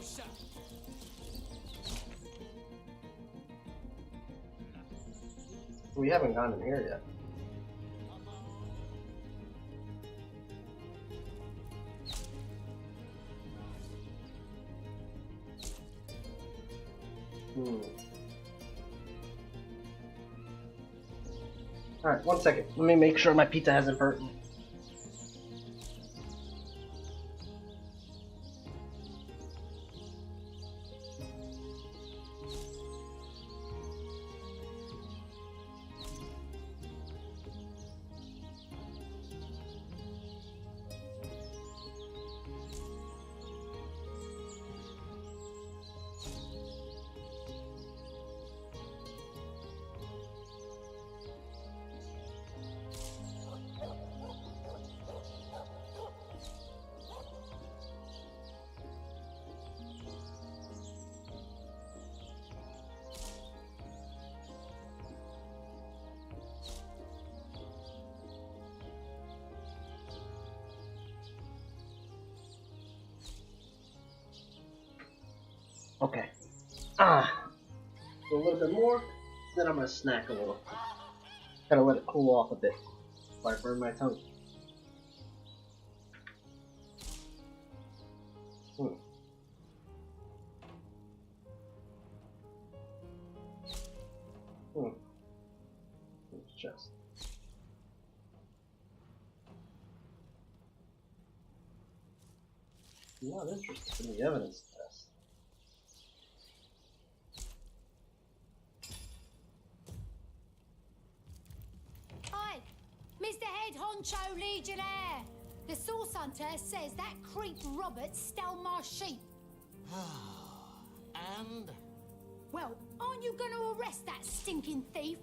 closer. We haven't gone in here yet. Alright, 1 second. Let me make sure my pizza hasn't burnt. Okay. A little bit more, then I'm gonna snack a little. Gotta let it cool off a bit before I burn my tongue. It's just. I'm not interested in the evidence test. Hi, Mr. Head Honcho Legionnaire. The Source Hunter says that creep Robert stole my sheep. And? Well, aren't you going to arrest that stinking thief?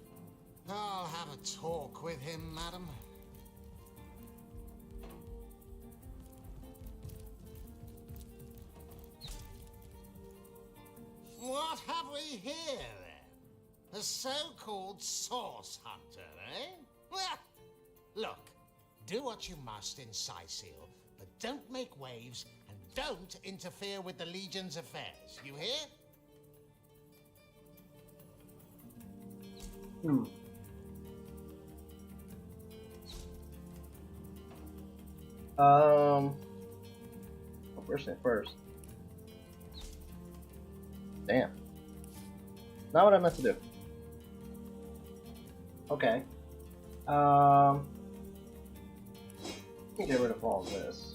I'll have a talk with him, madam. What have we here, then? A so-called Source Hunter, eh? Well, look, do what you must in Sicil, but don't make waves and don't interfere with the Legion's affairs. You hear? First thing first. Damn. Not what I meant to do. Okay. Let me get rid of all this.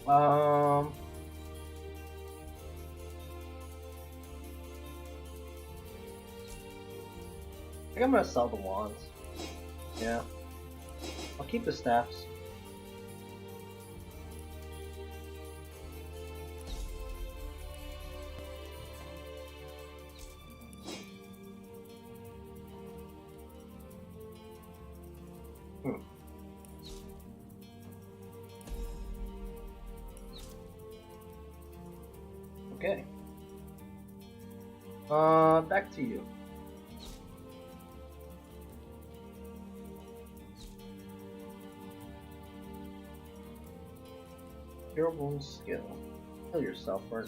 I think I'm gonna sell the wands. Yeah. I'll keep the staffs. Okay. Back to you. Cure wound skill. Heal yourself for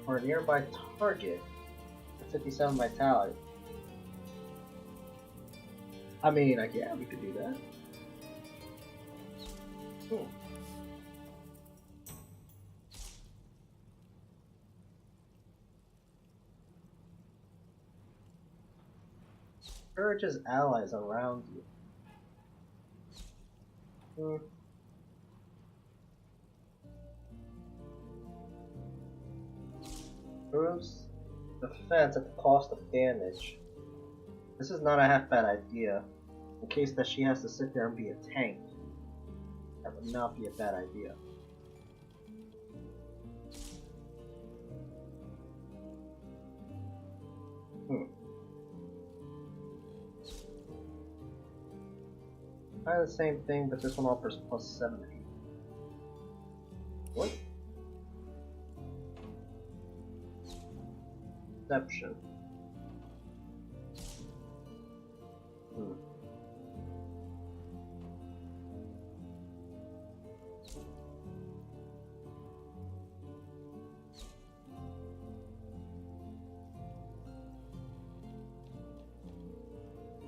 a nearby target. 57 vitality. I mean, yeah, we could do that. Cool. Encourages allies around you. Improves defense at the cost of damage. This is not a half bad idea. In case that she has to sit there and be a tank, that would not be a bad idea. Kind of the same thing, but this one offers plus 70. What? Deception.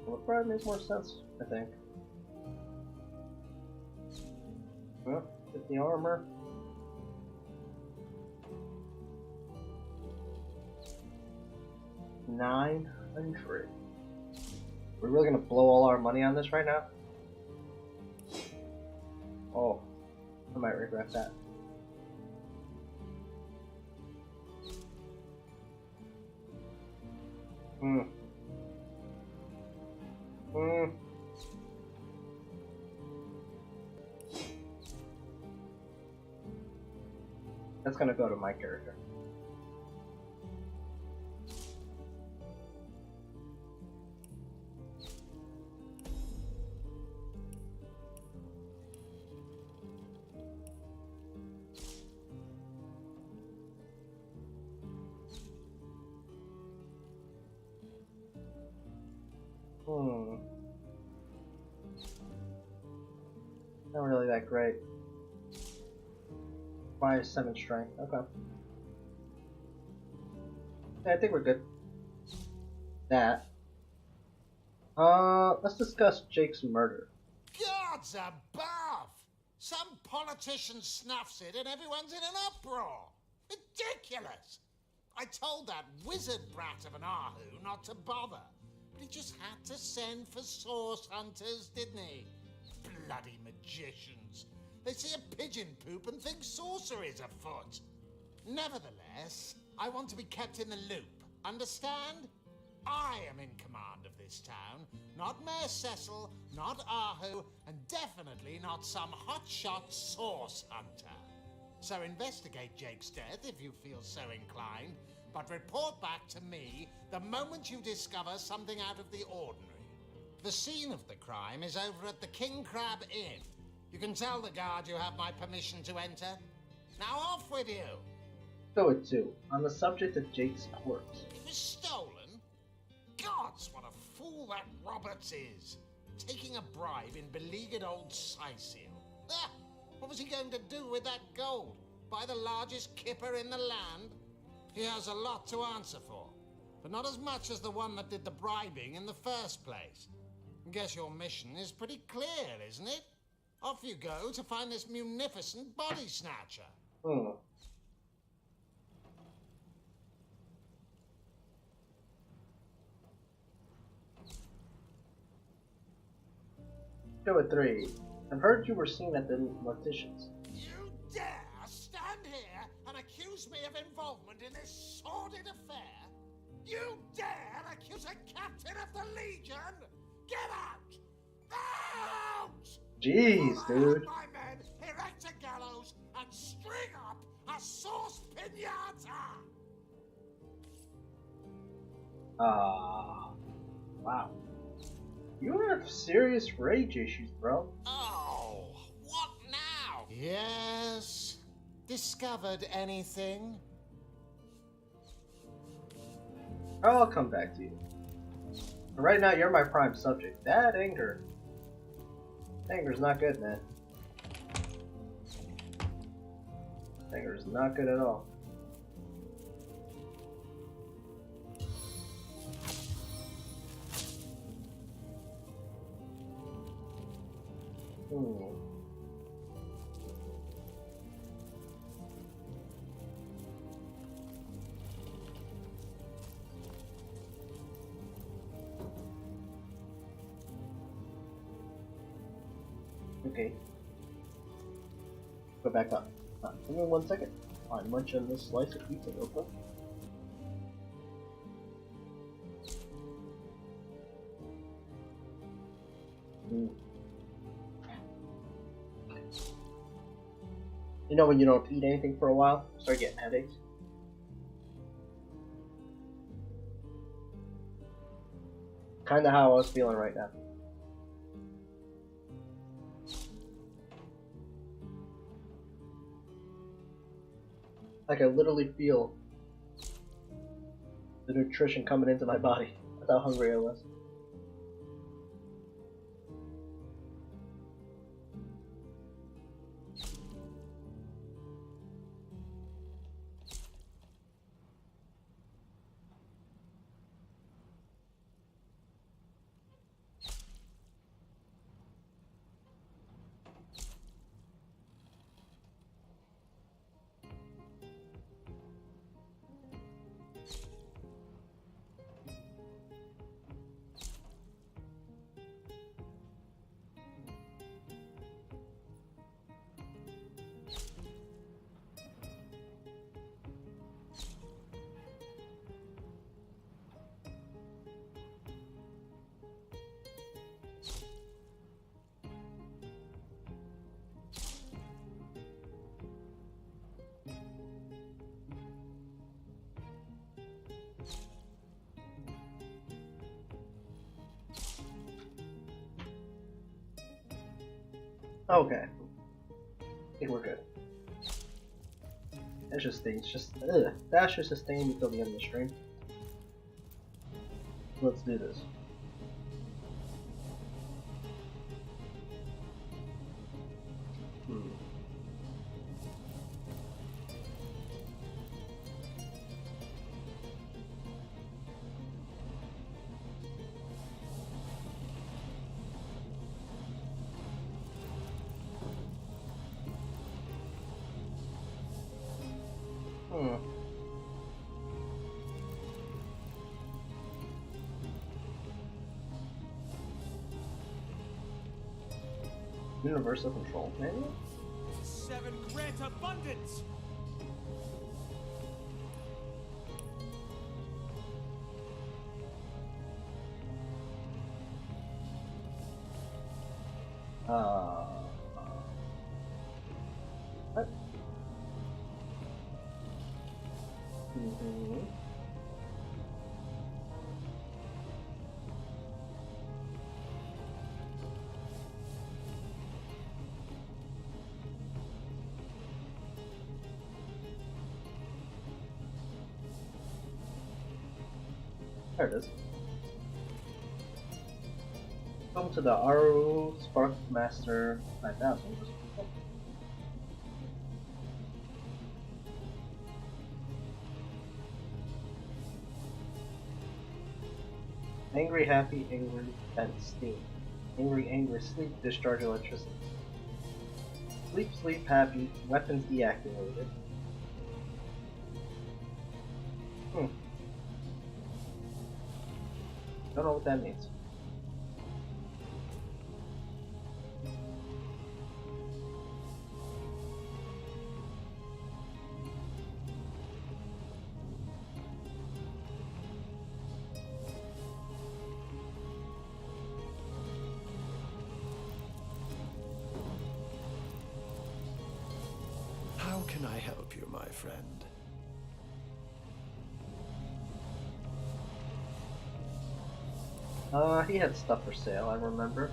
Well, it probably makes more sense, I think. Well, get the armor. $900. We're really gonna blow all our money on this right now? Oh, I might regret that. That's gonna go to my character. Not really that great. Minus 7 strength. Okay. Yeah, I think we're good. That. Let's discuss Jake's murder. Gods above! Some politician snuffs it and everyone's in an uproar. Ridiculous! I told that wizard brat of an Ahu not to bother. But he just had to send for source hunters, didn't he? Bloody magicians. They see a pigeon poop and think sorcery's afoot. Nevertheless, I want to be kept in the loop. Understand? I am in command of this town, not Mayor Cecil, not Ahu, and definitely not some hotshot source hunter. So investigate Jake's death if you feel so inclined, but report back to me the moment you discover something out of the ordinary. The scene of the crime is over at the King Crab Inn. You can tell the guard you have my permission to enter. Now off with you! Go with 2. On the subject of Jake's corpse. It was stolen? Gods, what a fool that Roberts is! Taking a bribe in beleaguered old Sicil. Ah, what was he going to do with that gold? Buy the largest kipper in the land? He has a lot to answer for, but not as much as the one that did the bribing in the first place. Guess your mission is pretty clear, isn't it? Off you go to find this munificent body snatcher. Go with 3. I've heard you were seen at the mortician's. You dare stand here and accuse me of involvement in this sordid affair? You dare accuse a captain of the Legion? Get out! Out! Jeez, dude. My men, erect a gallows and string up a sauce pinata! Wow. You have serious rage issues, bro. Oh, what now? Yes. Discovered anything? I'll come back to you. But right now, you're my prime subject. That anger's not good, man. Anger's not good at all. Okay. Go back up. Give me 1 second. I'm munching this slice of pizza real quick. You know when you don't eat anything for a while, start getting headaches? Kinda how I was feeling right now. I can literally feel the nutrition coming into my body. That's how hungry I was. Okay. I think we're good. That should stay. It's just that should sustain until the end of the stream. Let's do this. Universal control manual? 7 grant abundance! What? There it is. Welcome to the Aru Spark Master 9000. Angry, happy, angry, and steam. Angry, angry, sleep, discharge electricity. Sleep, sleep, happy, weapons deactivated. Don't know what that means. How can I help you, my friend? He had stuff for sale, I remember.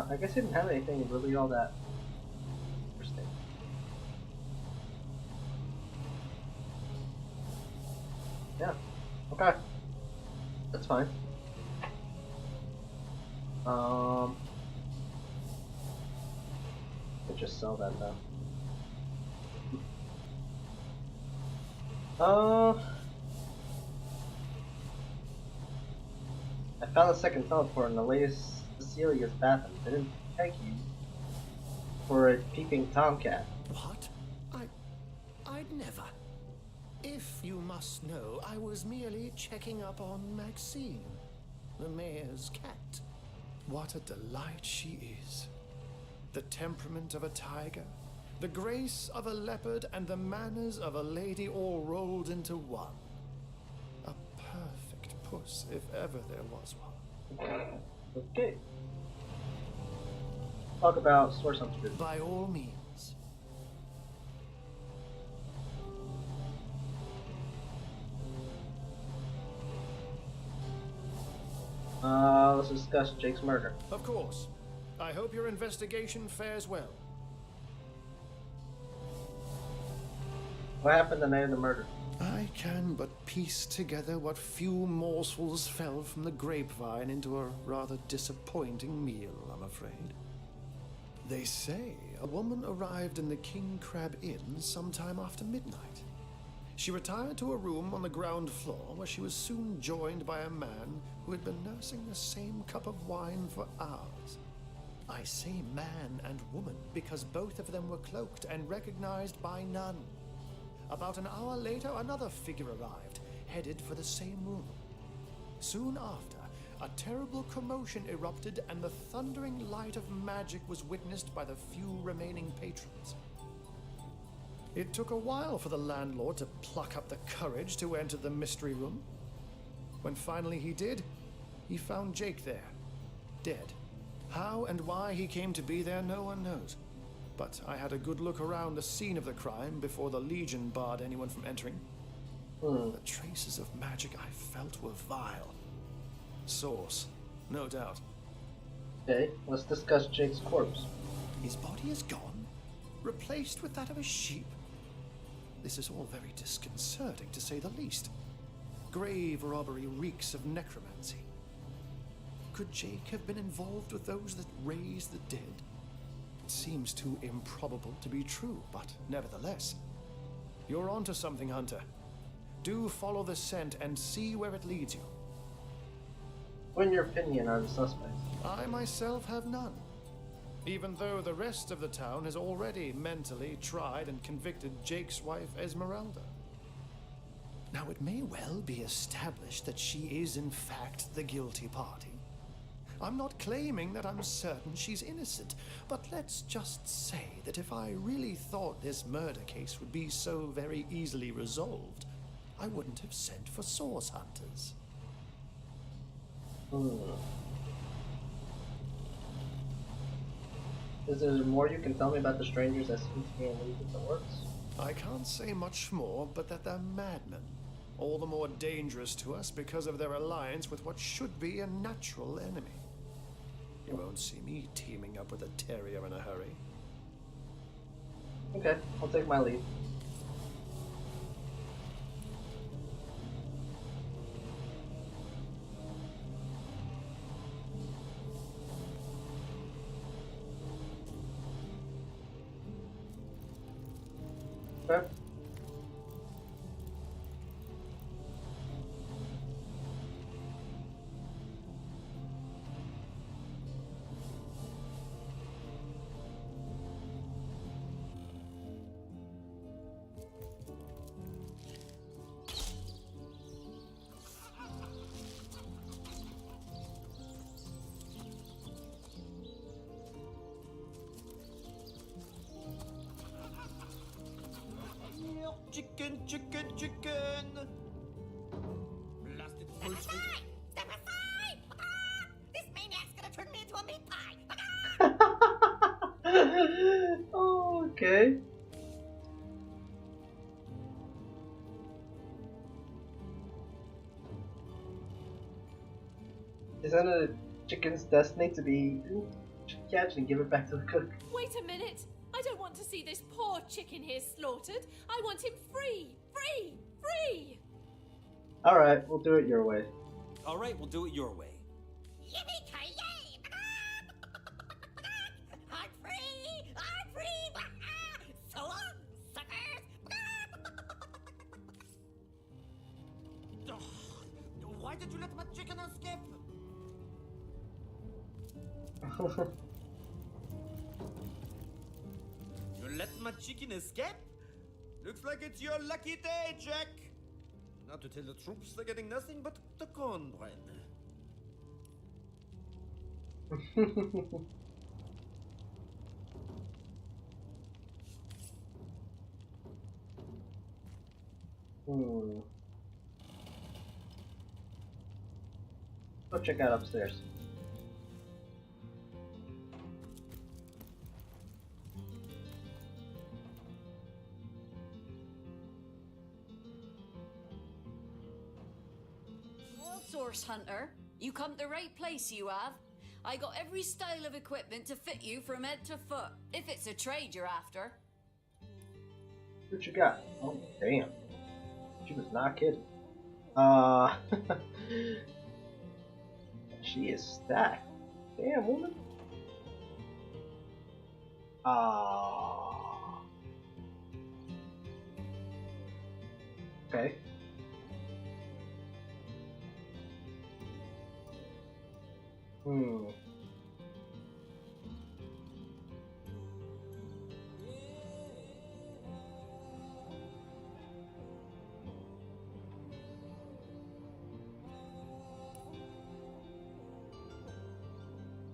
I guess he didn't have anything really all that interesting. Yeah. Okay. That's fine. Could just sell that though. I found a second teleport in the latest Cecilia's bathroom. I didn't thank you for a peeping tomcat. What? I'd never. If you must know, I was merely checking up on Maxine, the mayor's cat. What a delight she is. The temperament of a tiger, the grace of a leopard, and the manners of a lady all rolled into one. A perfect puss, if ever there was one. Okay. talk about source hunters. By all means. Let's discuss Jake's murder. Of course. I hope your investigation fares well. What happened the night of the murder? I can but piece together what few morsels fell from the grapevine into a rather disappointing meal, I'm afraid. They say a woman arrived in the King Crab Inn sometime after midnight. She retired to a room on the ground floor where she was soon joined by a man who had been nursing the same cup of wine for hours. I say man and woman because both of them were cloaked and recognized by none. About an hour later, another figure arrived, headed for the same room. Soon after, a terrible commotion erupted and the thundering light of magic was witnessed by the few remaining patrons. It took a while for the landlord to pluck up the courage to enter the mystery room. When finally he did, he found Jake there, dead. How and why he came to be there, no one knows. But I had a good look around the scene of the crime before the Legion barred anyone from entering. The traces of magic I felt were vile. Source, no doubt. Okay, let's discuss Jake's corpse. His body is gone, replaced with that of a sheep. This is all very disconcerting, to say the least. Grave robbery reeks of necromancy. Could Jake have been involved with those that raise the dead? It seems too improbable to be true, but nevertheless. You're onto something, Hunter. Do follow the scent and see where it leads you. What, in your opinion, are the suspects? I myself have none. Even though the rest of the town has already mentally tried and convicted Jake's wife, Esmeralda. Now, it may well be established that she is in fact the guilty party. I'm not claiming that I'm certain she's innocent, but let's just say that if I really thought this murder case would be so very easily resolved, I wouldn't have sent for source hunters. Is there more you can tell me about the strangers that seem to be in league with the orcs? I can't say much more, but that they're madmen. All the more dangerous to us because of their alliance with what should be a natural enemy. You won't see me teaming up with a terrier in a hurry. Okay, I'll take my lead. Okay. Chicken, chicken, chicken! Blasted Step bullshit. aside! Step aside! This maniac's gonna turn me into a meat pie! Oh, okay. Isn't a chicken's destiny to be eaten? Catch and give it back to the cook. Wait a minute! I don't want to see this poor chicken here slaughtered. I want him free! Free! Free! Alright, we'll do it your way. Alright, we'll do it your way. Yippee-ki-yay! I'm free! I'm free! So long, suckers! Why did you let my chicken escape? You let my chicken escape? Looks like it's your lucky day, Jack. Now to tell the troops, they're getting nothing but the cornbread. Go check out upstairs. Source Hunter. You come to the right place, you have. I got every style of equipment to fit you from head to foot, if it's a trade you're after. What you got? Oh, damn. She was not kidding. She is stacked. Damn, woman. Okay.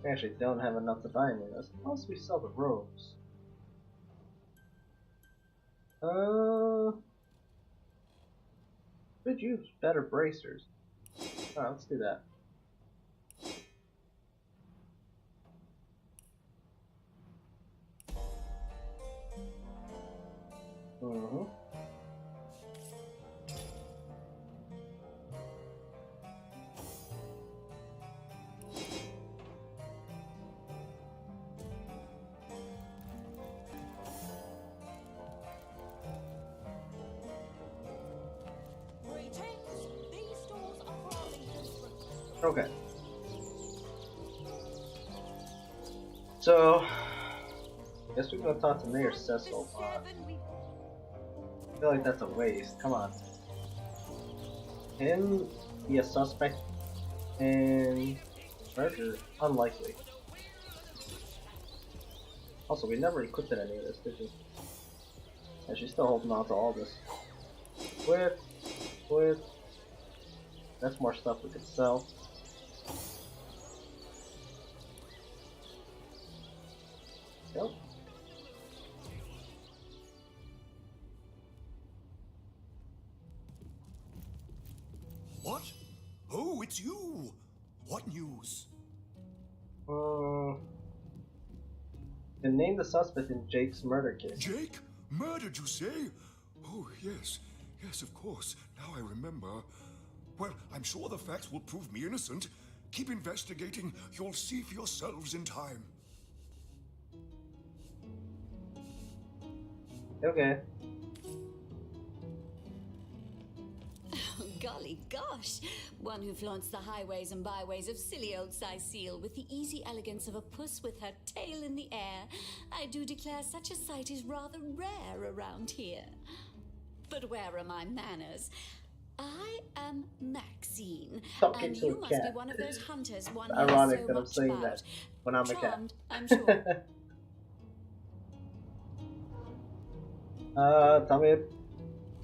We actually don't have enough to buy any of this. Unless we sell the robes. Could use better bracers. Alright, let's do that. Okay. So, I guess we're gonna talk to Mayor Cecil. I feel like that's a waste. Come on. Him be a suspect in murder? Unlikely. Also, we never equipped any of this, did we? And she's still holding on to all this. With. That's more stuff we could sell. Yep. What? Oh, it's you! What news? And name the suspect in Jake's murder case. Jake? Murdered, you say? Oh, yes. Yes, of course. Now I remember. Well, I'm sure the facts will prove me innocent. Keep investigating. You'll see for yourselves in time. Okay. Golly gosh! One who flaunts the highways and byways of silly old Seal with the easy elegance of a puss with her tail in the air. I do declare such a sight is rather rare around here. But where are my manners? I am Maxine, Talking and to you a must cat. be one of those hunters one It's hears ironic so that I'm much saying about. that when I'm a cat. Charmed, I'm sure. Tell me a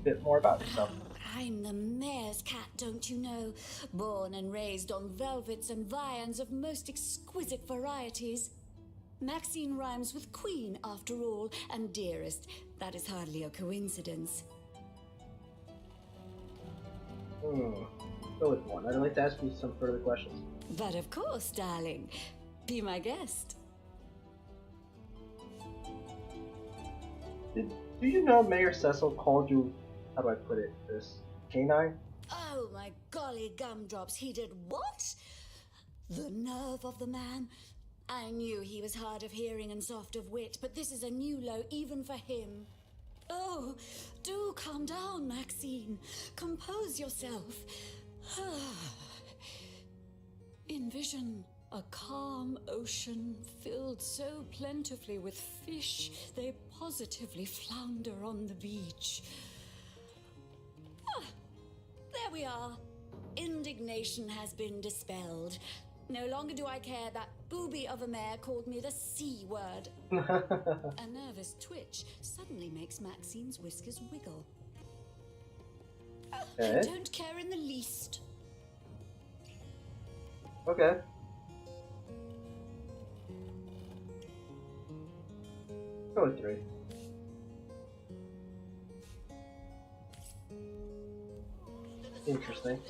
bit more about yourself. I'm the mayor's cat, don't you know? Born and raised on velvets and viands of most exquisite varieties. Maxine rhymes with queen, after all, and dearest. That is hardly a coincidence. Go with one. I'd like to ask you some further questions. But of course, darling. Be my guest. Do you know Mayor Cecil called you, how do I put it, this canine? Oh, my golly gumdrops, he did what? The nerve of the man. I knew he was hard of hearing and soft of wit, but this is a new low even for him. Oh, do calm down, Maxine. Compose yourself. Envision a calm ocean filled so plentifully with fish they positively flounder on the beach. There we are. Indignation has been dispelled. No longer do I care that booby of a mayor called me the C word. A nervous twitch suddenly makes Maxine's whiskers wiggle. I don't care in the least. Okay. Go with 3. Interesting.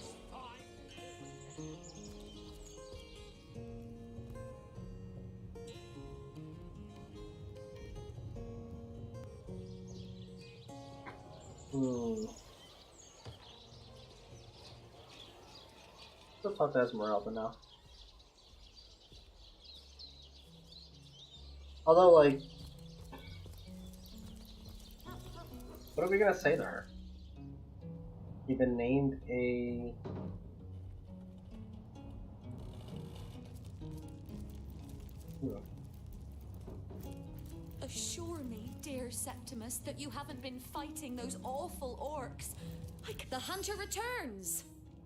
Let's talk to Esmeralda now. Although, like, what are we gonna say to her? You've been named a... Assure me, dear Septimus, that you haven't been fighting those awful orcs. The hunter returns.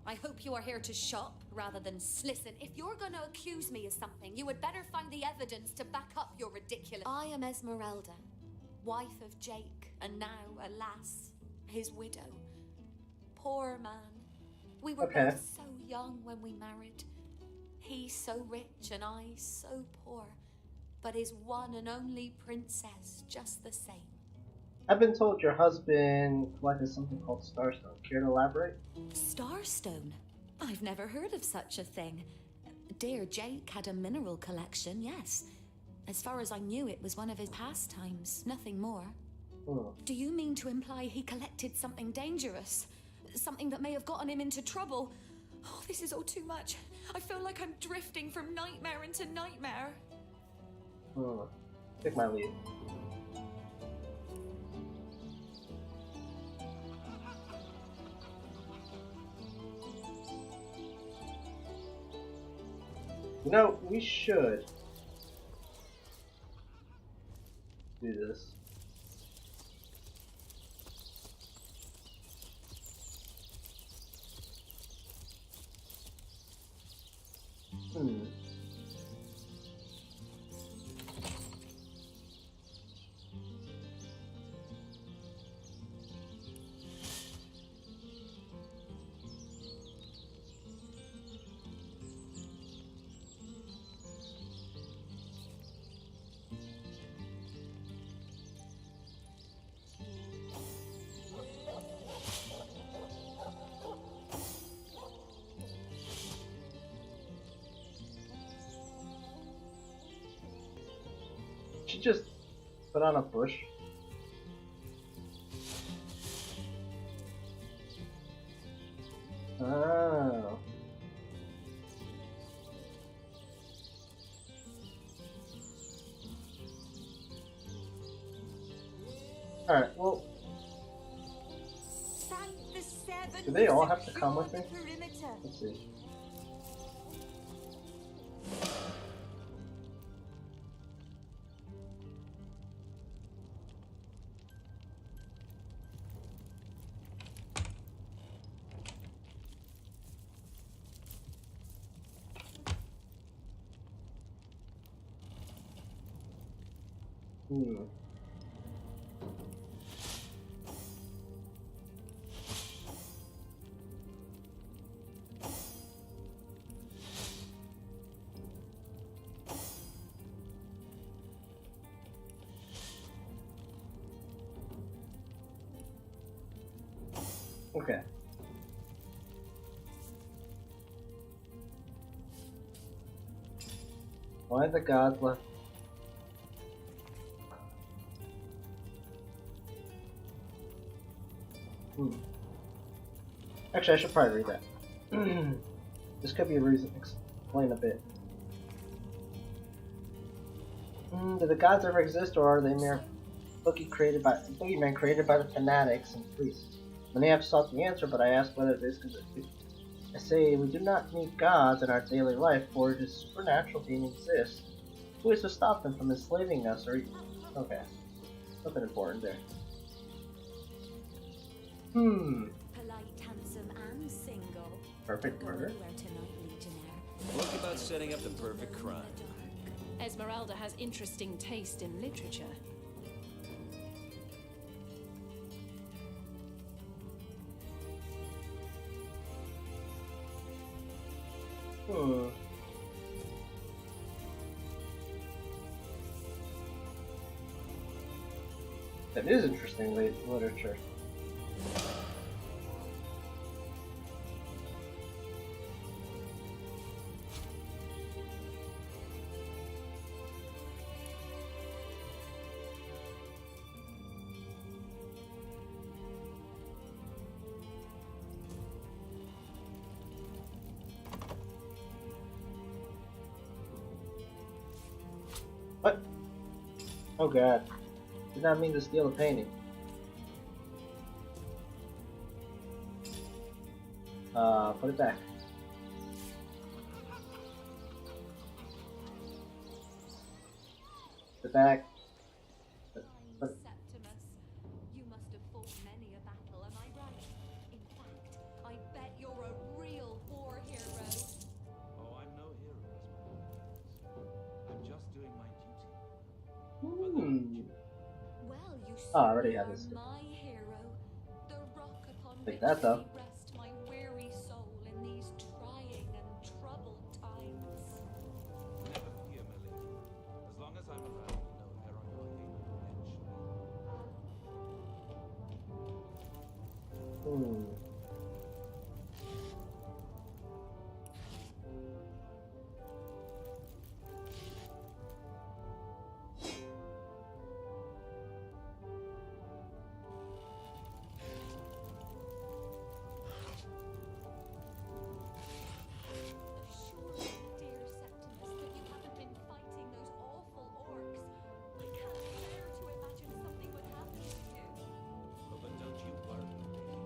I hope you are here to shop rather than listen. If you're going to accuse me of something, you would better find the evidence to back up your ridiculous... I am Esmeralda, wife of Jake, and now, alas, his widow. Poor man. We were both so young when we married. He so rich and I so poor. But his one and only princess just the same. I've been told your husband collected something called Starstone. Care to elaborate? Starstone? I've never heard of such a thing. Dear Jake had a mineral collection, yes. As far as I knew, it was one of his pastimes, nothing more. Do you mean to imply he collected something dangerous? Something that may have gotten him into trouble? Oh, this is all too much. I feel like I'm drifting from nightmare into nightmare. Take my lead. You know, we should do this. She just put on a bush. Oh. Alright, well. Do they all have to come with me? Let's see. Okay. Why the gods left? Actually, I should probably read that. This could be a reason. Explain a bit. Do the gods ever exist, or are they mere boogeymen created by the fanatics and priests? Many have sought the answer, but I ask whether this can be. I say we do not need gods in our daily life, for it is supernatural being exists. Who is to stop them from enslaving us or okay. Nothing important there. Polite, handsome, and single. Perfect murder. Look about setting up the perfect crime. Esmeralda has interesting taste in literature. That is interesting literature. Oh god. Did not mean to steal the painting. Put it back. Put it back. But Septimus, you must have fought many a battle, am I right? In fact, I bet you're a real war hero. Oh, I'm no hero, Esmeralda. I'm just doing my duty. Well, you Oh, I already certainly have are this. my hero. The rock upon Like which that, though. may rest my weary soul in these trying and troubled times. Never fear, my lady. As long as I'm around, no heron or haven will edge me. Surely, dear Septimus, that you haven't been fighting those awful orcs. I can't bear to imagine something would happen to you. Oh, but don't you worry, lady.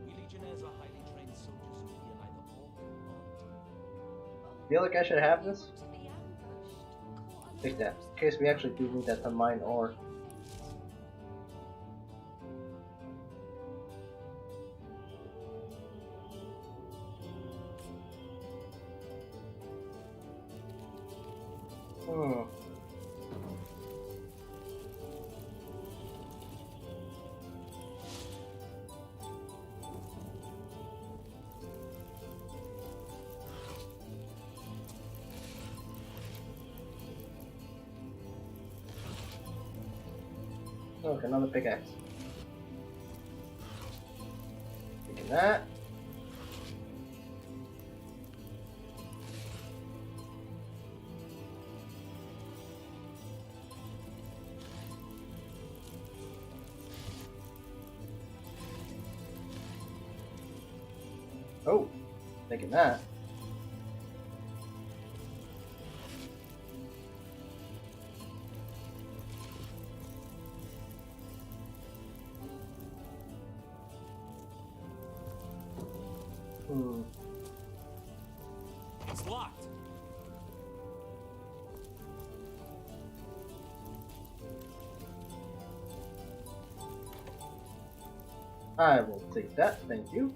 We Legionnaires are highly trained soldiers who fear neither orc nor monster. Feel like I should have this? To be ambushed, caught Take that. In case we actually do need that to mine ore. Okay, another pickaxe. Taking that. Oh, taking that. It's locked. I will take that, thank you.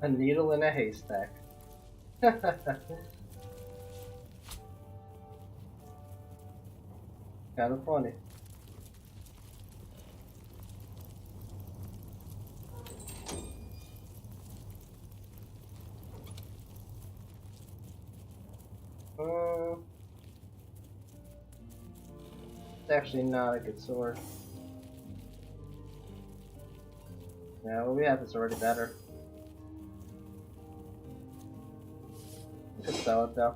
A needle in a haystack. Kind of funny. It's actually not a good sword. Yeah, what we have is already better. We could sell it though.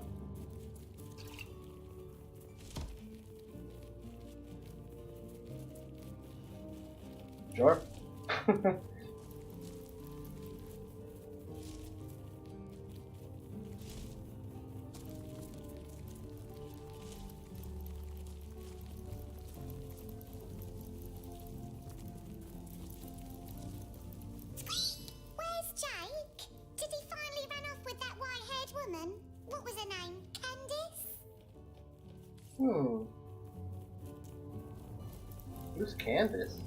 Sure. Where's Jake? Did he finally run off with that white-haired woman? What was her name? Candice? Who's Candace?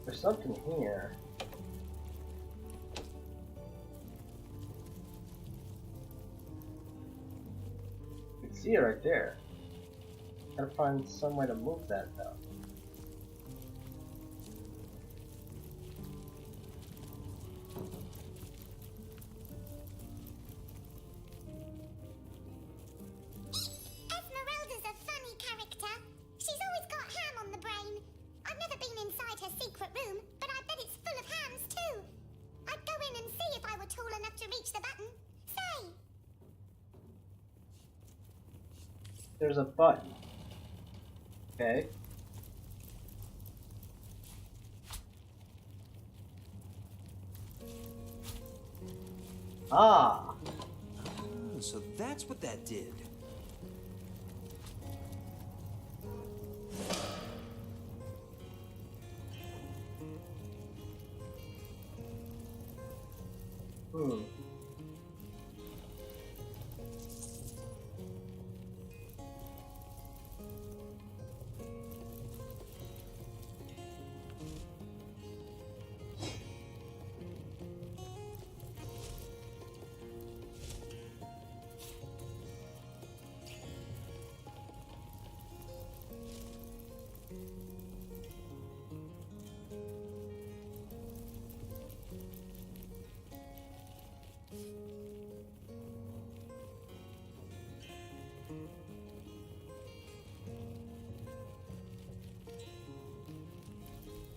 There's something here. see it right there. Gotta find some way to move that though. Esmeralda's a funny character. She's always got ham on the brain. I've never been inside her secret room, but I bet it's full of hams too. I'd go in and see if I were tall enough to reach the button. Say! There's a button. Okay. Ah! Oh, so that's what that did. Hmm.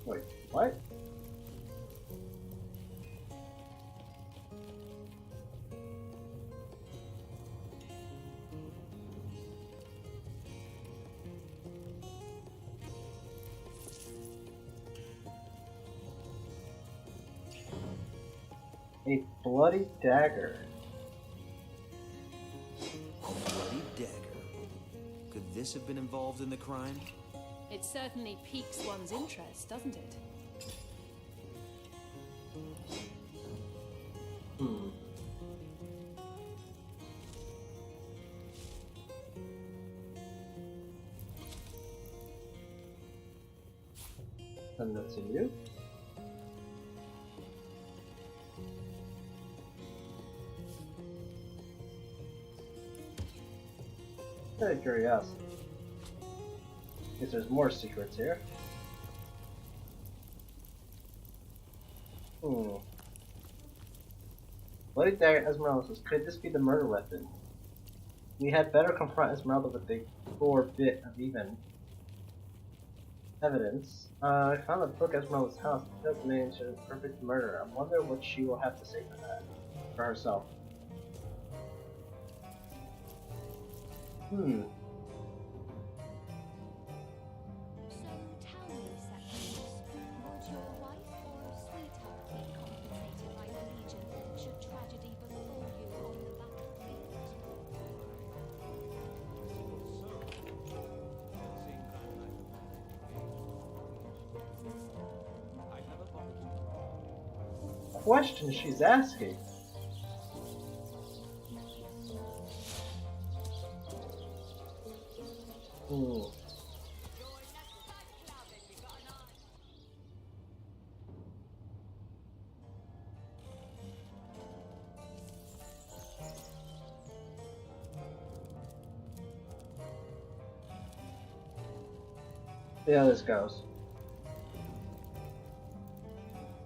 Wait, what? A bloody dagger. A bloody dagger. Could this have been involved in the crime? It certainly piques one's interest, doesn't it? Hmm. And that's you. Out of curiosity. Guess there's more secrets here. Bloody dagger Esmeralda says, could this be the murder weapon? We had better confront Esmeralda with a poor bit of even evidence. I found a book at Esmeralda's house. The name to perfect murder. I wonder what she will have to say for that. For herself. Hmm. So tell me, Septimus, would your wife or sweetheart be compensated by the Legion should tragedy befall you on the battlefield? I never thought to. Question she's asking. Hmm. See how this goes.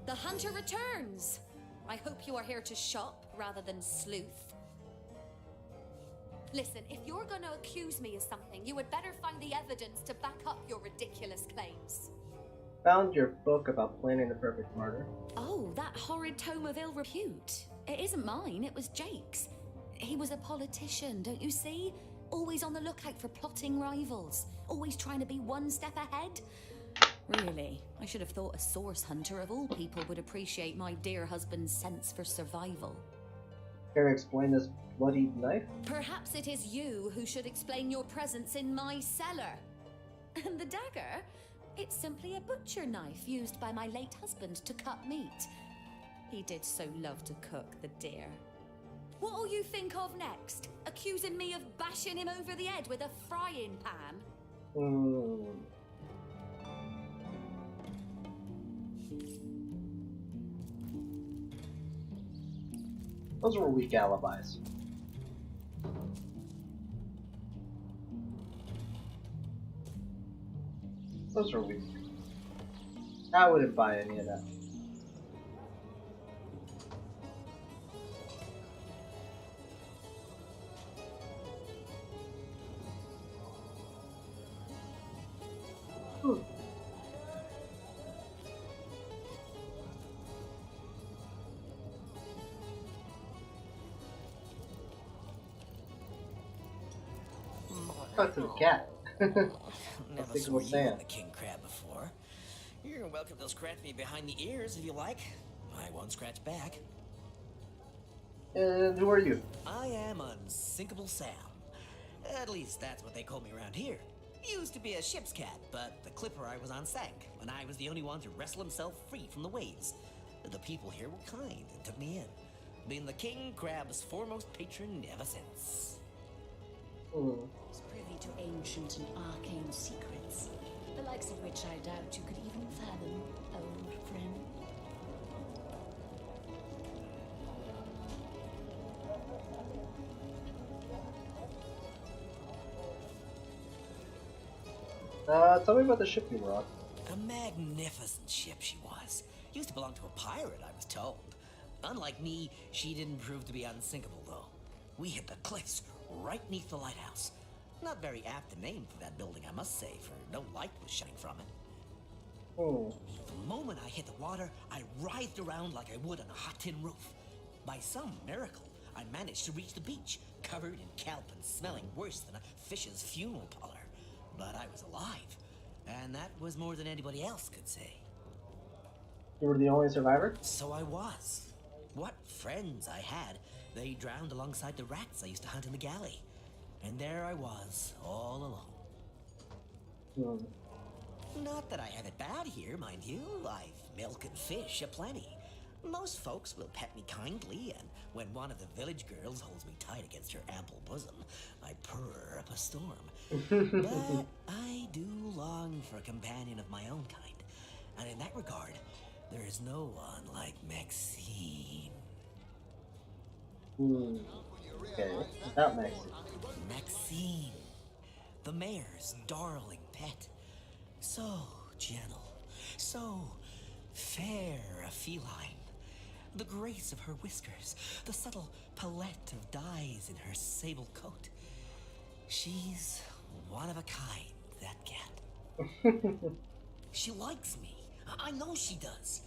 The hunter returns. I hope you are here to shop rather than sleuth. Listen, if you're gonna accuse me of something, you had better find the evidence to back up your ridiculous claims. Found your book about planning the perfect murder. Oh, that horrid tome of ill repute. It isn't mine, it was Jake's. He was a politician, don't you see? Always on the lookout for plotting rivals. Always trying to be one step ahead. Really, I should have thought a source hunter of all people would appreciate my dear husband's sense for survival. Care to explain this bloody knife? Perhaps it is you who should explain your presence in my cellar. And the dagger? It's simply a butcher knife used by my late husband to cut meat. He did so love to cook, the dear. What'll you think of next? Accusing me of bashing him over the head with a frying pan? Those were weak alibis. Those are weak. I wouldn't buy any of that. Hmm. Talk to the cat. Never think saw we'll you stand. on the king crab before. You're welcome to scratch me behind the ears if you like. I won't scratch back. And who are you? I am Unsinkable Sam. At least that's what they call me around here. Used to be a ship's cat, but the clipper I was on sank, and I was the only one to wrestle himself free from the waves. The people here were kind and took me in. Been the king crab's foremost patron ever since. Hmm. Was privy to ancient and arcane secrets, the likes of which I doubt you could even fathom, old friend. Tell me about the ship you were on. A magnificent ship she was. Used to belong to a pirate, I was told. Unlike me, she didn't prove to be unsinkable, though. We hit the cliffs right neath the lighthouse. Not very apt a name for that building, I must say, for no light was shining from it. Hmm. The moment I hit the water, I writhed around like I would on a hot tin roof. By some miracle, I managed to reach the beach, covered in kelp and smelling worse than a fish's funeral parlor. But I was alive, and that was more than anybody else could say. You were the only survivor? So I was. What friends I had. They drowned alongside the rats I used to hunt in the galley. And there I was, all alone. Hmm. Not that I have it bad here, mind you. I've milk and fish aplenty. Most folks will pet me kindly, and when one of the village girls holds me tight against her ample bosom, I purr up a storm. But I do long for a companion of my own kind, and in that regard, there is no one like Maxine. Hmm. Okay, without Maxine. Maxine, the mayor's darling pet. So gentle, so fair a feline. The grace of her whiskers, the subtle palette of dyes in her sable coat. She's one of a kind, that cat. She likes me. I know she does.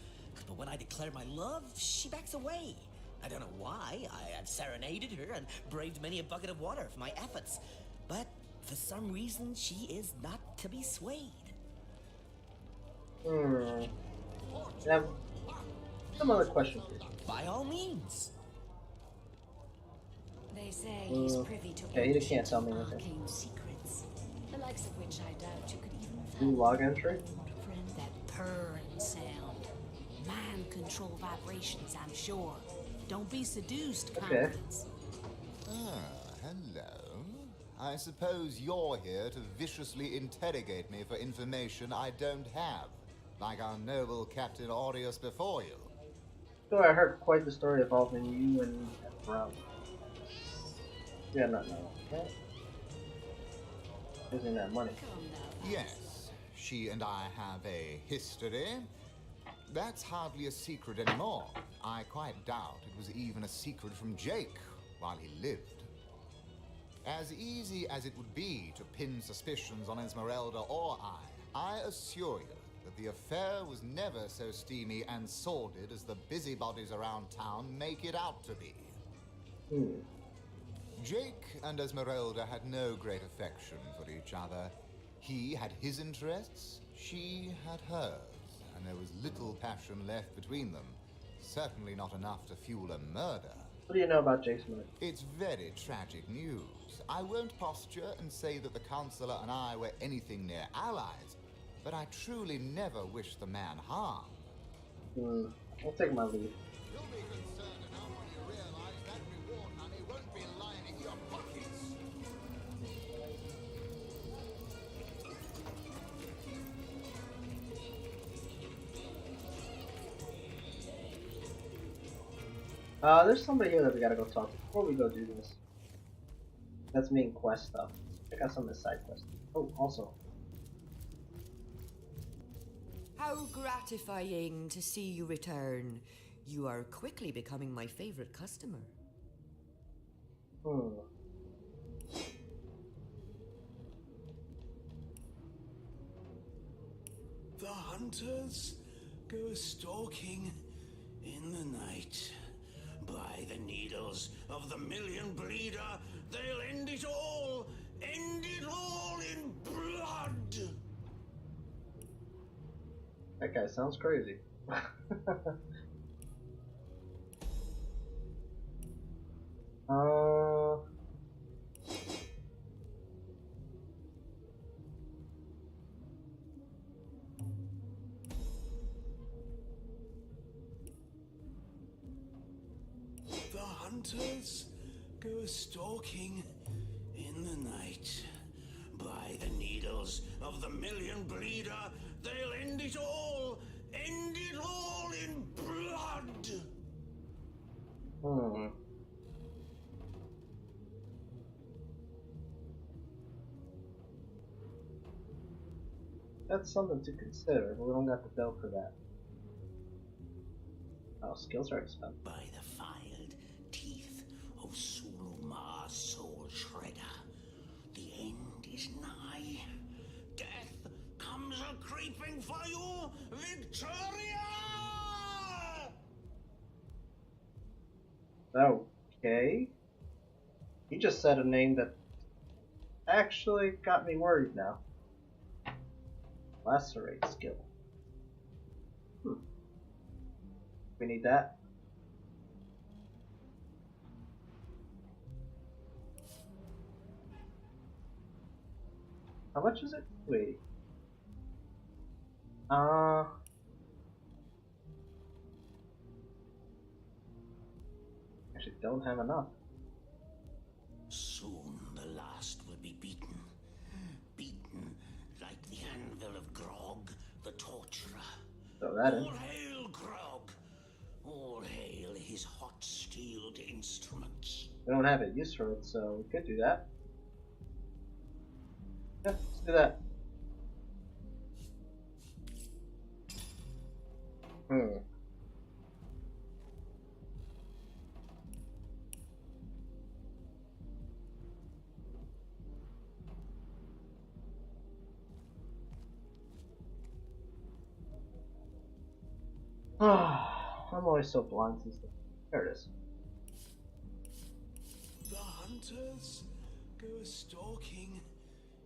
But when I declare my love, she backs away. I don't know why. I have serenaded her and braved many a bucket of water for my efforts. But for some reason, she is not to be swayed. Hmm. I have some other questions for you. By all means. They say he's privy to Okay, you can't ancient tell me and anything. arcane secrets, the likes of which I doubt you could even Do fathom. log entry? Friend, that purring sound. Mind control vibrations, I'm sure. Don't be seduced, Okay. confidence. Ah, hello. I suppose you're here to viciously interrogate me for information I don't have, like our noble Captain Aureus before you. So I heard quite the story involving you and Brown. Yeah, not now. Okay. Using that money. Yes, she and I have a history. That's hardly a secret anymore. I quite doubt it was even a secret from Jake while he lived. As easy as it would be to pin suspicions on Esmeralda or I assure you that the affair was never so steamy and sordid as the busybodies around town make it out to be. Hmm. Jake and Esmeralda had no great affection for each other. He had his interests, she had hers, and there was little passion left between them. Certainly not enough to fuel a murder. What do you know about Jake's money? It's very tragic news. I won't posture and say that the Counselor and I were anything near allies, but I truly never wished the man harm. Hmm. I'll take my leave. You'll be concerned enough when you realize that reward money won't be lining your pockets. There's somebody here that we gotta go talk to before we go do this. That's main quest stuff. Check out some of the side quests. Oh, also. How gratifying to see you return. You are quickly becoming my favorite customer. Hmm. The hunters go stalking in the night. By the needles of the million bleeder, they'll end it all! End it all in blood! That guy sounds crazy. uh... The hunters go stalking in the night. By the needles of the million bleeder, they'll end it all! End it all in blood! Hmm. That's something to consider, but we don't got the dough for that. Oh, skills are expensive. By the filed teeth of Suluma Soul Shredder, the end is nigh. Death comes a creeping for you, Victoria! Okay. He just said a name that actually got me worried now. Lacerate skill. We need that. How much is it? Wait. Actually don't have enough. Soon the last will be beaten. Beaten like the anvil of Grog, the torturer. Throw that in. All hail Grog! All hail his hot-steeled instruments. We don't have a use for it, so we could do that. Yeah, let's do that. I'm always so blind since the... There it is. The hunters go stalking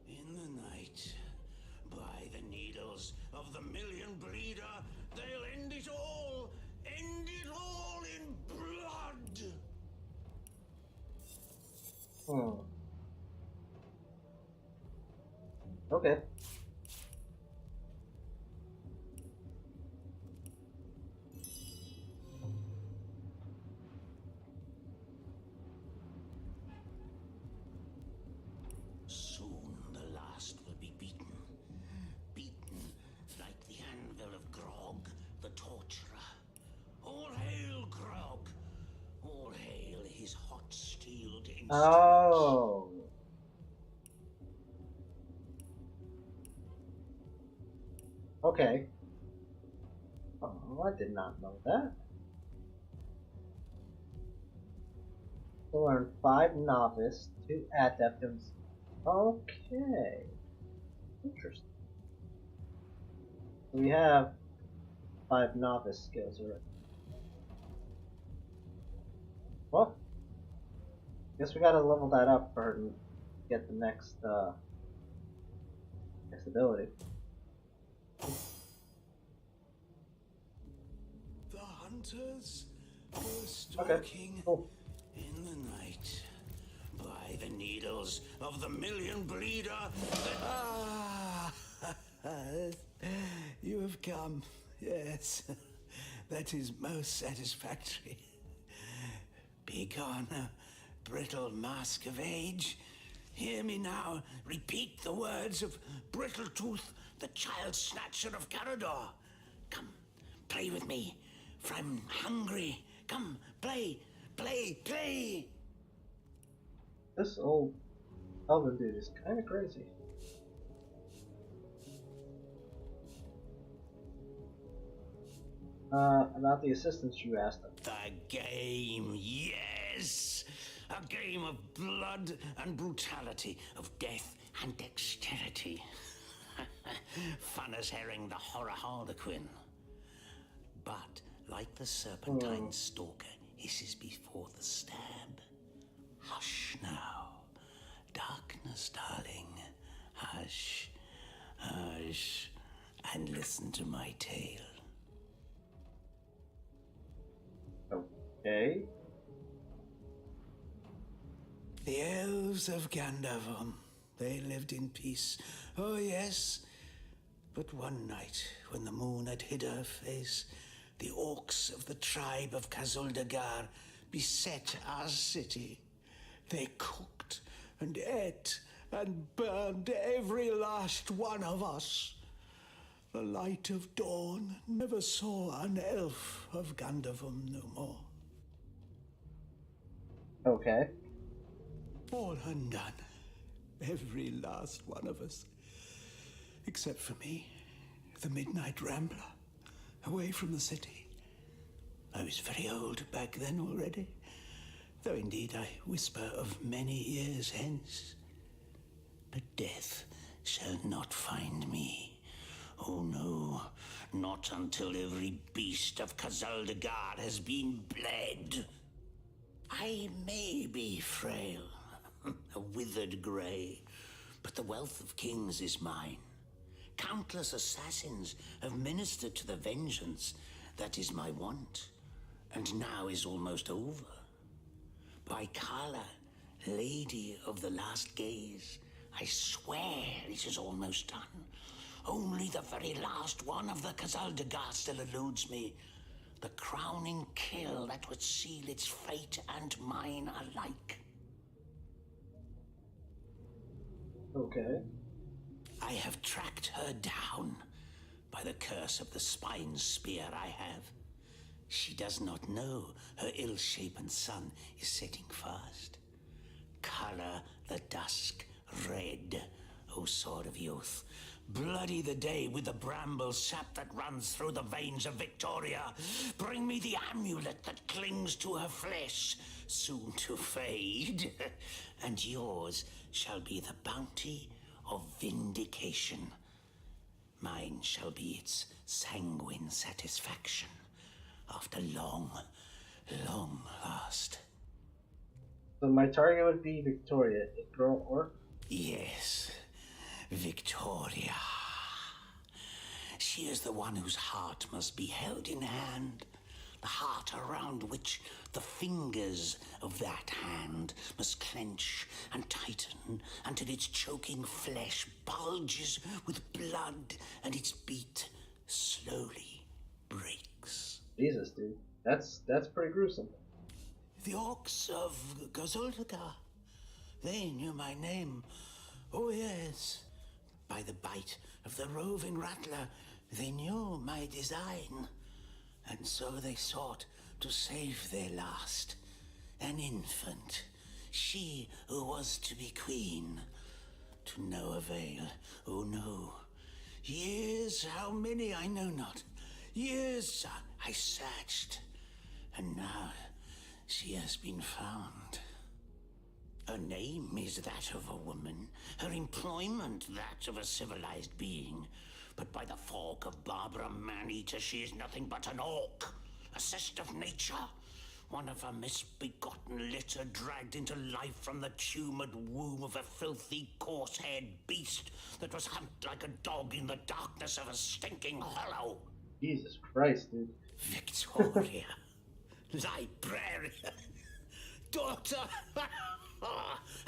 in the night. By the needles of the million bleeder, they'll end it all! End it all in blood! Okay. Soon the last will be beaten. Beaten like the anvil of Grog, the torturer. All hail Grog! All hail his hot-steeled instruments. Oh. Okay. Oh, I did not know that. To learn 5 novice, 2 adept, and... Okay. Interesting. We have 5 novice skills already. Well, guess we gotta level that up for her to get the next ability. The hunters go stalking in the night. By the needles of the million bleeder. You have come. Yes, that is most satisfactory. Begone, brittle mask of age. Hear me now repeat the words of Brittletooth, the child snatcher of Carador. Come, play with me, for I'm hungry. Come, play, play, play. This old elven dude is kind of crazy. About the assistance you asked them. The game, yes! A game of blood and brutality, of death and dexterity. Fun as herring the horror harlequin. But, like the serpentine stalker hisses before the stab, hush now. Darkness, darling. Hush, hush, and listen to my tale. Okay. The elves of Gandavum, they lived in peace. Oh, yes. But one night, when the moon had hid her face, the orcs of the tribe of Kazuldagar beset our city. They cooked and ate and burned every last one of us. The light of dawn never saw an elf of Gandavum no more. Okay. All undone. Every last one of us. Except for me, the Midnight Rambler, away from the city. I was very old back then already, though indeed I whisper of many years hence. But death shall not find me. Oh no, not until every beast of Kazuldagar has been bled. I may be frail, a withered grey, but the wealth of kings is mine. Countless assassins have ministered to the vengeance that is my want, and now is almost over. By Kala, Lady of the Last Gaze, I swear it is almost done. Only the very last one of the Kazuldagar still eludes me. The crowning kill that would seal its fate and mine alike. Okay. I have tracked her down by the curse of the spine spear I have. She does not know her ill-shapen sun is setting fast. Color the dusk red, O sword of youth. Bloody the day with the bramble sap that runs through the veins of Victoria. Bring me the amulet that clings to her flesh, soon to fade. And yours shall be the bounty of vindication. Mine shall be its sanguine satisfaction after long, long last. So my target would be Victoria, a girl orc? Yes, Victoria. She is the one whose heart must be held in hand. The heart around which the fingers of that hand must clench and tighten until its choking flesh bulges with blood and its beat slowly breaks. Jesus, dude. That's pretty gruesome. The orcs of Kazuldagar, they knew my name. Oh yes. By the bite of the roving rattler, they knew my design. And so they sought to save their last, an infant, she who was to be queen. To no avail, oh no. Years, how many I know not. Years I searched, and now she has been found. Her name is that of a woman, her employment that of a civilized being. But by the fork of Barbara Maneater, she is nothing but an orc, a cyst of nature, one of a misbegotten litter dragged into life from the tumoured womb of a filthy, coarse-haired beast that was humped like a dog in the darkness of a stinking hollow. Jesus Christ, dude. Victoria, librarian, daughter,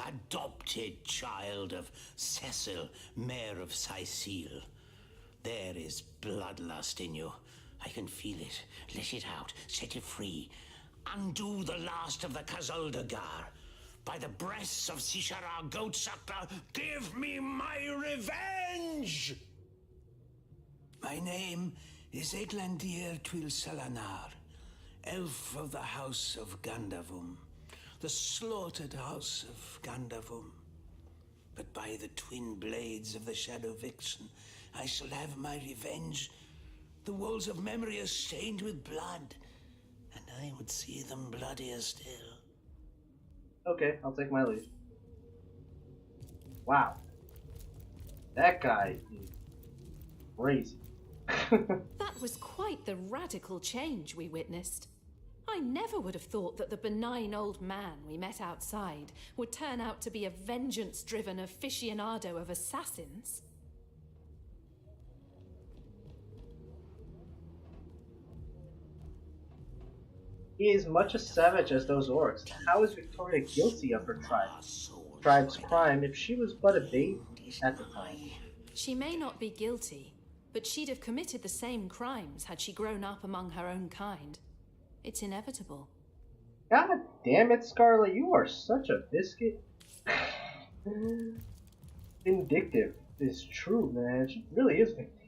adopted child of Cecil, Mayor of Sicile. There is bloodlust in you. I can feel it. Let it out. Set it free. Undo the last of the Kazuldagar. By the breasts of Sishara Goatsuckler, give me my revenge! My name is Eglandir Twil Selanar, elf of the House of Gandavum, the slaughtered House of Gandavum. But by the twin blades of the Shadow Vixen, I shall have my revenge The walls of memory are stained with blood, and I would see them bloodier still. Okay, I'll take my leave. Wow. That guy is crazy. That was quite the radical change we witnessed. I never would have thought that the benign old man we met outside would turn out to be a vengeance-driven aficionado of assassins. He is much a savage as those orcs. How is Victoria guilty of her tribe's crime if she was but a baby at the time? She may not be guilty, but she'd have committed the same crimes had she grown up among her own kind. It's inevitable. God damn it, Scarlet, you are such a biscuit. Vindictive is true, man. She really is vindictive.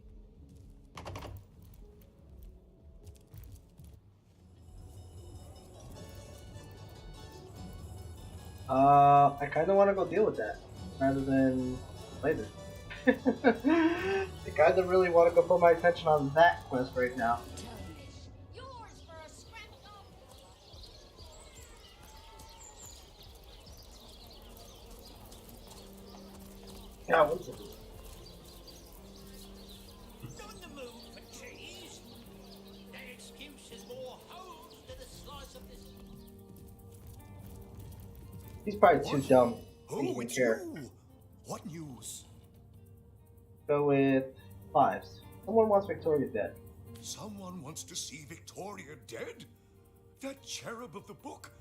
I kind of want to go deal with that rather than later. I kind of really want to go put my attention on that quest right now. Yeah, what's it? Not in the mood for cheese. That excuse is more holes than a slice of this. He's probably too dumb to Oh, even it's care. you. What news? Go with 5s. Someone wants Victoria dead. Someone wants to see Victoria dead? That cherub of the book?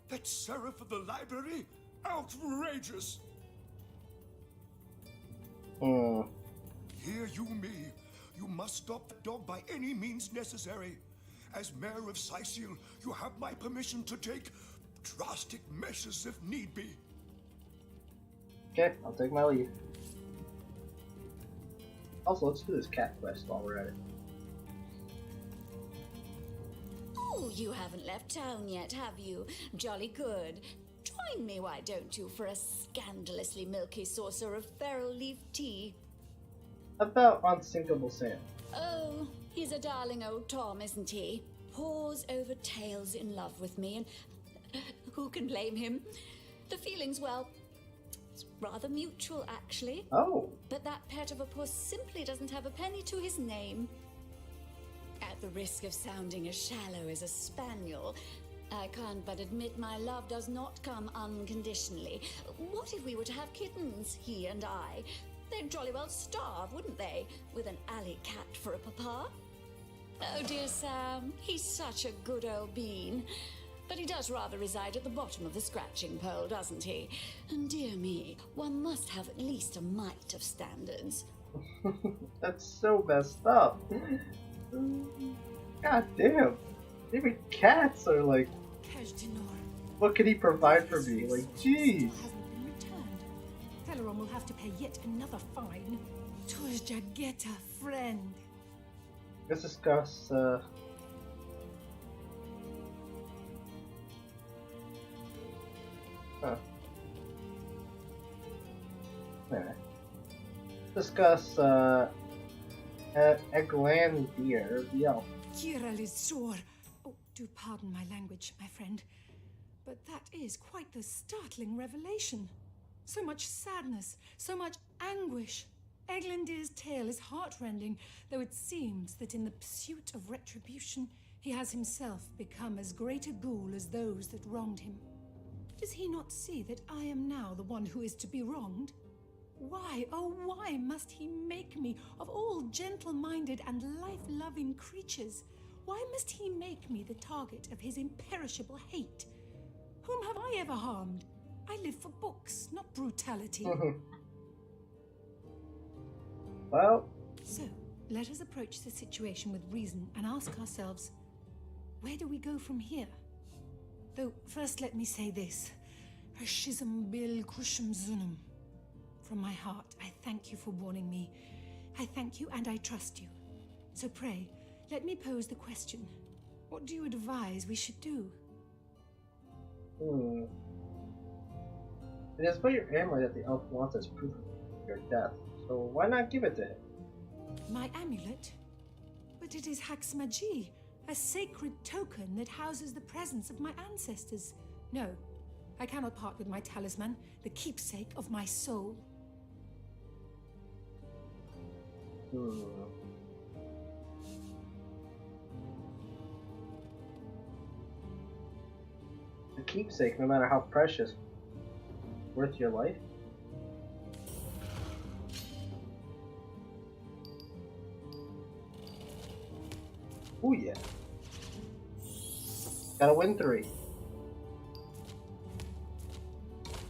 That seraph of the library? Outrageous! Hear you me. You must stop the dog by any means necessary. As mayor of Sicil, you have my permission to take drastic measures if need be. Okay, I'll take my leave. Also, let's do this cat quest while we're at it. Oh, you haven't left town yet, have you? Jolly good. Join me, why don't you, for a scandalously milky saucer of feral leaf tea? About Unsinkable Sam. Oh, he's a darling old Tom, isn't he? Paws over tails in love with me, and who can blame him? The feeling's, well, it's rather mutual, actually. Oh. But that pet of a puss simply doesn't have a penny to his name. At the risk of sounding as shallow as a spaniel, I can't but admit my love does not come unconditionally. What if we were to have kittens, he and I? They'd jolly well starve, wouldn't they, with an alley cat for a papa? Oh dear Sam, he's such a good old bean. But he does rather reside at the bottom of the scratching pole, doesn't he? And dear me, one must have at least a mite of standards. That's so messed up. God damn. Even cats are like, what can he provide for me? Like, jeez. Teleron will have to pay yet another fine. To's Jagetta, friend. Let's discuss, Alright. Discuss, Eglandir, the elf. Kira is sore. Oh, do pardon my language, my friend. But that is quite the startling revelation. So much sadness, so much anguish. Eglandir's tale is heartrending, though it seems that in the pursuit of retribution, he has himself become as great a ghoul as those that wronged him. Does he not see that I am now the one who is to be wronged? Why, oh why must he make me, of all gentle-minded and life-loving creatures, why must he make me the target of his imperishable hate? Whom have I ever harmed? I live for books, not brutality. Well... So, let us approach the situation with reason and ask ourselves, where do we go from here? Though, first let me say this. Hashizm bil kushum zunum. From my heart, I thank you for warning me. I thank you and I trust you. So pray, let me pose the question. What do you advise we should do? It is but your amulet that the elf wants as proof of your death, so why not give it to him? My amulet? But it is Haxmagi, a sacred token that houses the presence of my ancestors. No, I cannot part with my talisman, the keepsake of my soul. The keepsake, no matter how precious, worth your life? Ooh, yeah. Gotta win 3.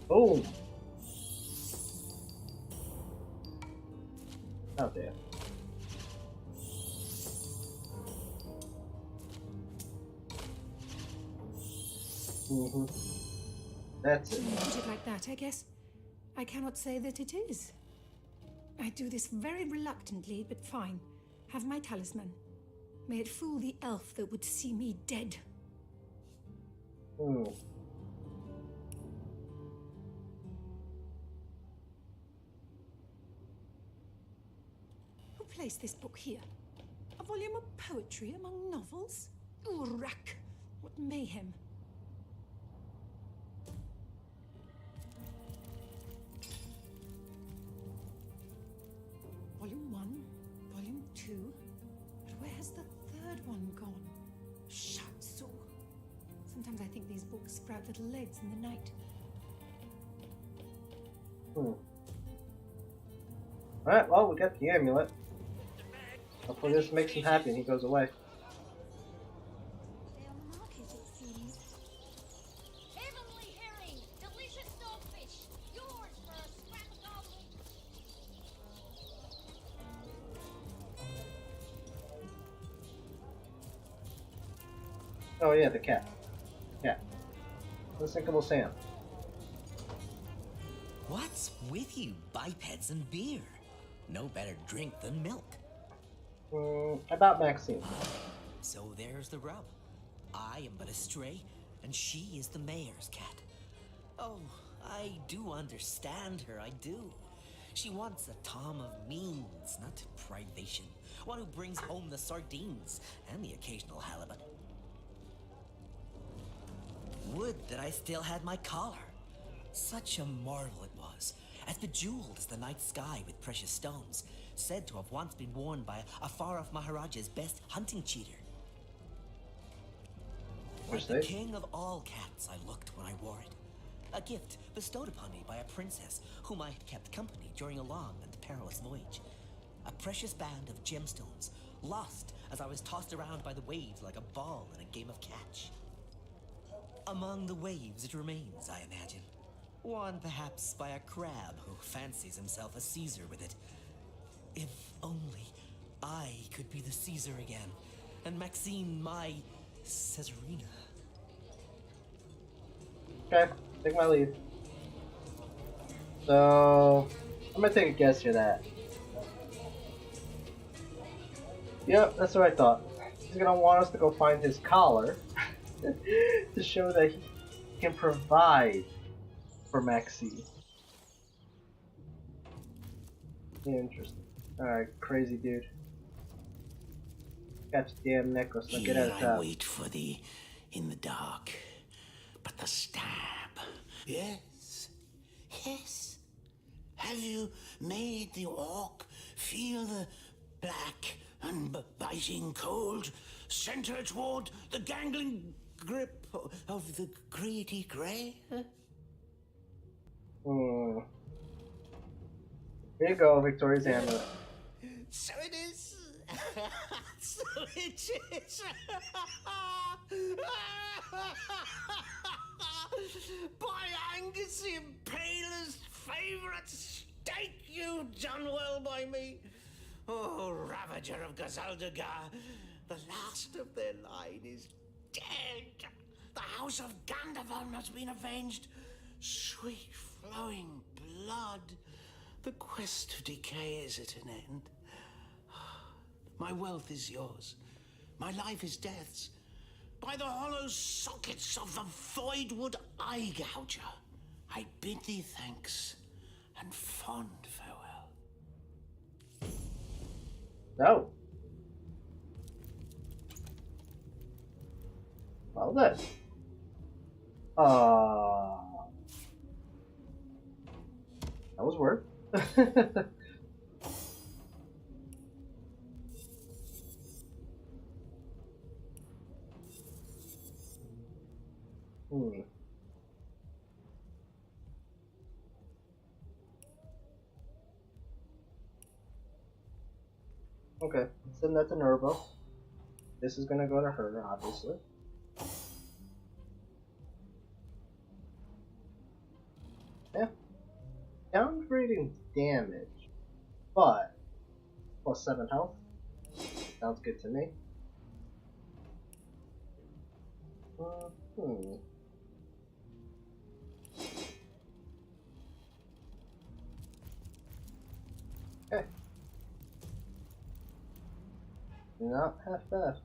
Boom. Oh, damn. That's it. You put it like that, I guess. I cannot say that it is. I do this very reluctantly, but fine. Have my talisman. May it fool the elf that would see me dead. Who placed this book here? A volume of poetry among novels? Urak! What mayhem! Volume 1, Volume 2. But where has the third one gone? Shatsu. Sometimes I think these books sprout little legs in the night. Alright, well, we got the amulet. Hopefully this makes him happy and he goes away. They're on the market, it seems. Heavenly herring! Delicious dogfish! Yours for a scrap gobble! Oh yeah, the cat. Yeah. Unsinkable Sam. What's with you, bipeds and beer? No better drink than milk. About Maxine. So there's the rub. I am but a stray, and she is the mayor's cat. Oh, I do understand her, I do. She wants a Tom of means, not privation. One who brings home the sardines and the occasional halibut. Would that I still had my collar. Such a marvel it was, as bejeweled as the night sky with precious stones, said to have once been worn by a far-off Maharaja's best hunting cheater. Like the king of all cats I looked when I wore it. A gift bestowed upon me by a princess whom I kept company during a long and perilous voyage. A precious band of gemstones, lost as I was tossed around by the waves like a ball in a game of catch. Among the waves it remains, I imagine. Worn perhaps by a crab who fancies himself a Caesar with it. If only I could be the Caesar again, and Maxine my Caesarina. Okay, take my leave. So, I'm gonna take a guess here that. Yep, that's what I thought. He's gonna want us to go find his collar to show that he can provide for Maxine. Interesting. Alright, crazy dude. Got the damn necklace, now get out of Here I town. wait for thee in the dark. But the stab. Yes. Yes. Have you made the orc feel the black and biting cold center toward the gangling grip of the greedy grey? Here you go, Victoria's amulet. So it is. So it is. By Angus the Impaler's favourite steak, you've done well by me. Oh, Ravager of Gazaldagar, the last of their line is dead. The house of Gandavon has been avenged. Sweet flowing blood. The quest to decay is at an end. My wealth is yours. My life is death's. By the hollow sockets of the voidwood eye gouger, I bid thee thanks and fond farewell. No. hell is this? That was weird. Okay, send that to Nervo. This is gonna go to her, obviously. Yeah. Downgrading damage, but plus 7 health. Sounds good to me. Okay. Not half bad.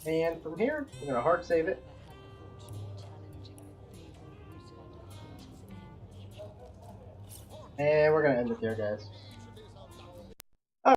And from here, we're gonna hard save it. And we're gonna end it there, guys.